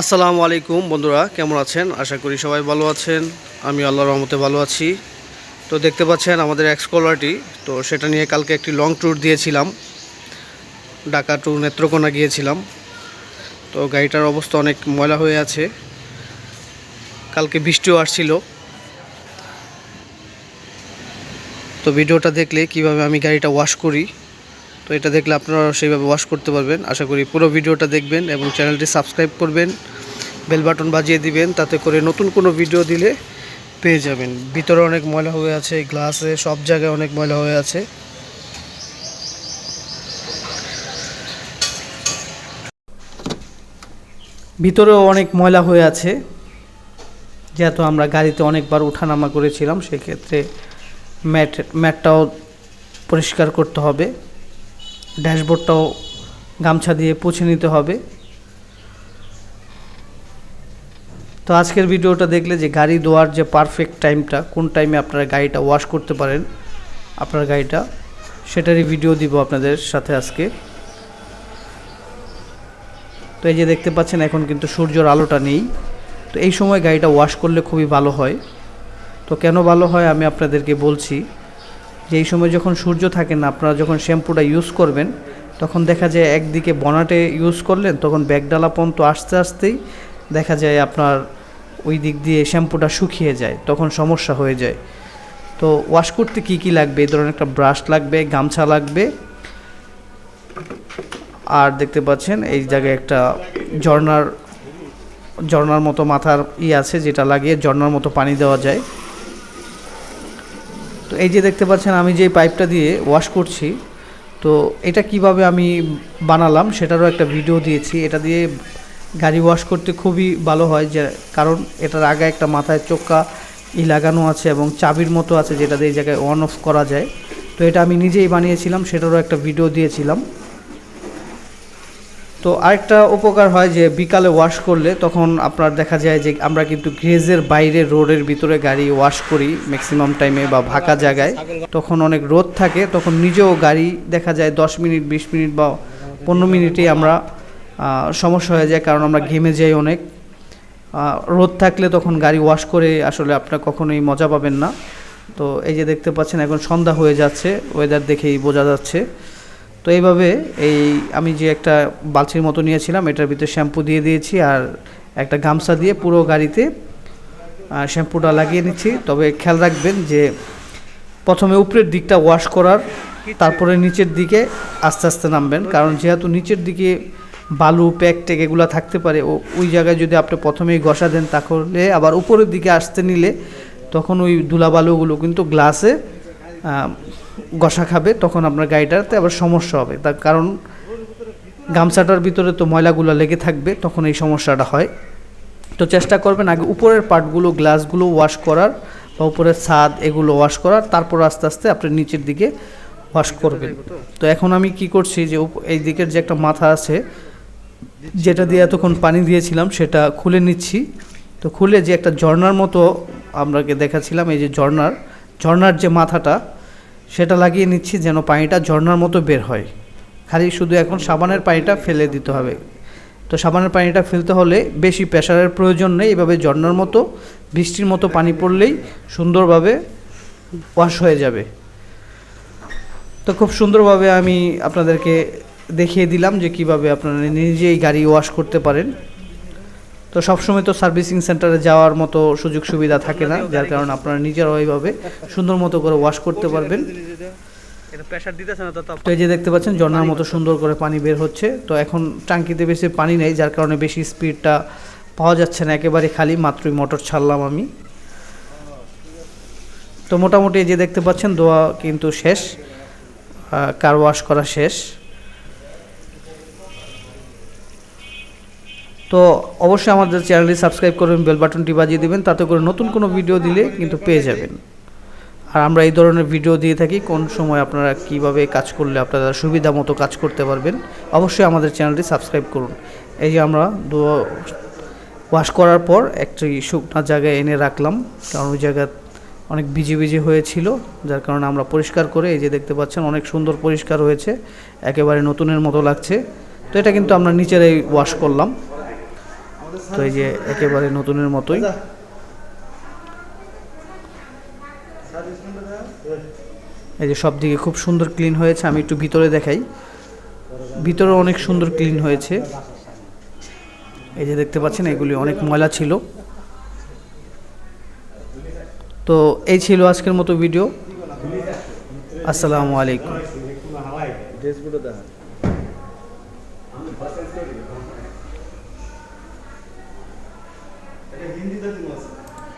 আসসালামু আলাইকুম বন্ধুরা, কেমন আছেন? আশা করি সবাই ভালো আছেন। আমি আল্লাহর রহমতে ভালো আছি। তো দেখতে পাচ্ছেন আমাদের এক্স কলারটি, তো সেটা নিয়ে কালকে একটি লং ট্যুর দিয়েছিলাম। ঢাকা টু নেত্রকোনা গিয়েছিলাম। তো গাড়িটার অবস্থা অনেক ময়লা হয়ে আছে, কালকে বৃষ্টিও আসছিল। তো ভিডিওটা দেখলে কিভাবে আমি গাড়িটা ওয়াশ করি, তো এটা দেখলে আপনারা সেইভাবে ওয়াশ করতে পারবেন। আশা করি পুরো ভিডিওটা দেখবেন এবং চ্যানেলটি সাবস্ক্রাইব করবেন, বেল বাটন বাজিয়ে দিবেন, তাতে করে নতুন কোনো ভিডিও দিলে পেয়ে যাবেন। ভিতরে অনেক ময়লা হয়ে আছে, গ্লাসে সব জায়গায় অনেক ময়লা হয়ে আছে। ভিতরেও অনেক ময়লা হয়ে আছে, যেহেতু আমরা গাড়িতে অনেকবার ওঠানামা করেছিলাম, সেক্ষেত্রে ম্যাটটাও পরিষ্কার করতে হবে, ড্যাশবোর্ডটাও গামছা দিয়ে পুছে নিতে হবে। তো আজকের ভিডিওটা দেখলে যে গাড়ি ধোয়ার যে পারফেক্ট টাইমটা, কোন টাইমে আপনারা গাড়িটা ওয়াশ করতে পারেন আপনার গাড়িটা, সেটারই ভিডিও দিব আপনাদের সাথে আজকে। তো এই যে দেখতে পাচ্ছেন এখন কিন্তু সূর্যের আলোটা নেই, তো এই সময় গাড়িটা ওয়াশ করলে খুবই ভালো হয়। তো কেন ভালো হয় আমি আপনাদেরকে বলছি, যে এই সময় যখন সূর্য থাকে না, আপনারা যখন শ্যাম্পুটা ইউজ করবেন তখন দেখা যায় একদিকে বনাটে ইউজ করলেন, তখন ব্যাগডালা পর্যন্ত আস্তে আস্তেই দেখা যায় আপনার ওই দিক দিয়ে শ্যাম্পুটা শুকিয়ে যায়, তখন সমস্যা হয়ে যায়। তো ওয়াশ করতে কি কি লাগবে, এই ধরনের একটা ব্রাশ লাগবে, গামছা লাগবে, আর দেখতে পাচ্ছেন এই জায়গায় একটা ঝর্নার মতো মাথার আছে, যেটা লাগিয়ে ঝর্নার মতো পানি দেওয়া যায়। তো এই যে দেখতে পাচ্ছেন আমি যে পাইপটা দিয়ে ওয়াশ করছি, তো এটা কিভাবে আমি বানালাম সেটারও একটা ভিডিও দিয়েছি। এটা দিয়ে গাড়ি ওয়াশ করতে খুবই ভালো হয়, যে কারণ এটার আগে একটা মাথায় চোক্কা লাগানো আছে এবং চাবির মতো আছে, যেটা দিয়ে এই জায়গায় অন অফ করা যায়। তো এটা আমি নিজেই বানিয়েছিলাম, সেটারও একটা ভিডিও দিয়েছিলাম। তো আরেকটা উপকার হয় যে বিকালে ওয়াশ করলে তখন আপনার দেখা যায় যে আমরা কিন্তু গ্রেজের বাইরে রোডের ভিতরে গাড়ি ওয়াশ করি ম্যাক্সিমাম টাইমে, বা ফাঁকা জায়গায়, তখন অনেক রোদ থাকে, তখন নিজেও গাড়ি দেখা যায় 10 মিনিট 20 মিনিট বা 15 মিনিটেই আমরা সমস্যা হয়ে যায়, কারণ আমরা ঘেমে যাই অনেক। রোদ থাকলে তখন গাড়ি ওয়াশ করে আসলে আপনার কখনোই মজা পাবেন না। তো এই যে দেখতে পাচ্ছেন এখন সন্ধ্যা হয়ে যাচ্ছে, ওয়েদার দেখেই বোঝা যাচ্ছে। তো এইভাবে এই আমি যে একটা বালতির মতো নিয়েছিলাম, এটার ভিতরে শ্যাম্পু দিয়ে দিয়েছি আর একটা গামছা দিয়ে পুরো গাড়িতে শ্যাম্পুটা লাগিয়ে নিচ্ছি। তবে খেয়াল রাখবেন যে প্রথমে উপরের দিকটা ওয়াশ করার, তারপরে নিচের দিকে আস্তে আস্তে নামবেন, কারণ যেহেতু নিচের দিকে বালু প্যাক ট্যাক এগুলো থাকতে পারে, ওই জায়গায় যদি আপনি প্রথমেই ঘষা দেন, তাহলে আবার উপরের দিকে আসতে নিলে তখন ওই ধুলাবালুগুলো কিন্তু গ্লাসে ঘষা খাবে, তখন আপনার গাড়িটাতে আবার সমস্যা হবে। তার কারণ গামছাটার ভিতরে তো ময়লাগুলো লেগে থাকবে, তখন এই সমস্যাটা হয়। তো চেষ্টা করবেন আগে উপরের পার্টগুলো, গ্লাসগুলো ওয়াশ করার, বা উপরের ছাদ এগুলো ওয়াশ করার, তারপর আস্তে আস্তে আপনি নিচের দিকে ওয়াশ করবেন। তো এখন আমি কি করছি, যে এই দিকের যে একটা মাথা আছে, যেটা দিয়ে এতক্ষণ পানি দিয়েছিলাম, সেটা খুলে নিচ্ছি। তো খুলে যে একটা ঝর্নার মতো আপনাকে দেখাচ্ছিলাম, এই যে ঝর্নার যে মাথাটা, সেটা লাগিয়ে নিচ্ছি যেন পানিটা ঝর্নার মতো বের হয়। খালি শুধু এখন সাবানের পানিটা ফেলে দিতে হবে। তো সাবানের পানিটা ফেলতে হলে বেশি প্রেশারের প্রয়োজন নেই, এভাবে ঝর্নার মতো বৃষ্টির মতো পানি পড়লেই সুন্দরভাবে ওয়াশ হয়ে যাবে। তো খুব সুন্দরভাবে আমি আপনাদেরকে দেখিয়ে দিলাম যে কিভাবে আপনারা নিজেই গাড়ি ওয়াশ করতে পারেন। তো সবসময় তো সার্ভিসিং সেন্টারে যাওয়ার মতো সুযোগ সুবিধা থাকে না, যার কারণে আপনারা নিজেরা ওইভাবে সুন্দর মতো করে ওয়াশ করতে পারবেন। তো এই যে দেখতে পাচ্ছেন ঝর্নার মতো সুন্দর করে পানি বের হচ্ছে। তো এখন ট্যাঙ্কিতে বেশি পানি নেই, যার কারণে বেশি স্পিডটা পাওয়া যাচ্ছে না, একেবারে খালি মাত্রই মোটর ছাড়লাম আমি। তো মোটামুটি এই যে দেখতে পাচ্ছেন ধোয়া কিন্তু শেষ, কার ওয়াশ করা শেষ। তো অবশ্যই আমাদের চ্যানেলটি সাবস্ক্রাইব করবেন, বেল বাটনটি বাজিয়ে দেবেন, তাতে করে নতুন কোনো ভিডিও দিলে কিন্তু পেয়ে যাবেন। আর আমরা এই ধরনের ভিডিও দিয়ে থাকি, কোন সময় আপনারা কিভাবে কাজ করলে আপনারা সুবিধা মতো কাজ করতে পারবেন। অবশ্যই আমাদের চ্যানেলটি সাবস্ক্রাইব করুন। এই যে আমরা ওয়াশ করার পর একটি শুকনো জায়গায় এনে রাখলাম, কারণ ওই জায়গা অনেক ভিজে ভিজে হয়েছিল, যার কারণে আমরা পরিষ্কার করে, এই যে দেখতে পাচ্ছেন অনেক সুন্দর পরিষ্কার হয়েছে, একেবারে নতুনের মতো লাগছে। তো এটা কিন্তু আমরা নিচেরাই ওয়াশ করলাম। তো এই যে একেবারে নতুনের মতোই। এই যে সব দিকে খুব সুন্দর ক্লিন হয়েছে। আমি একটু ভিতরে দেখাই, ভিতরে অনেক সুন্দর ক্লিন হয়েছে। এই যে দেখতে পাচ্ছেন এগুলি অনেক ময়লা ছিল। তো এই ছিল আজকের মতো ভিডিও। আসসালামু আলাইকুম।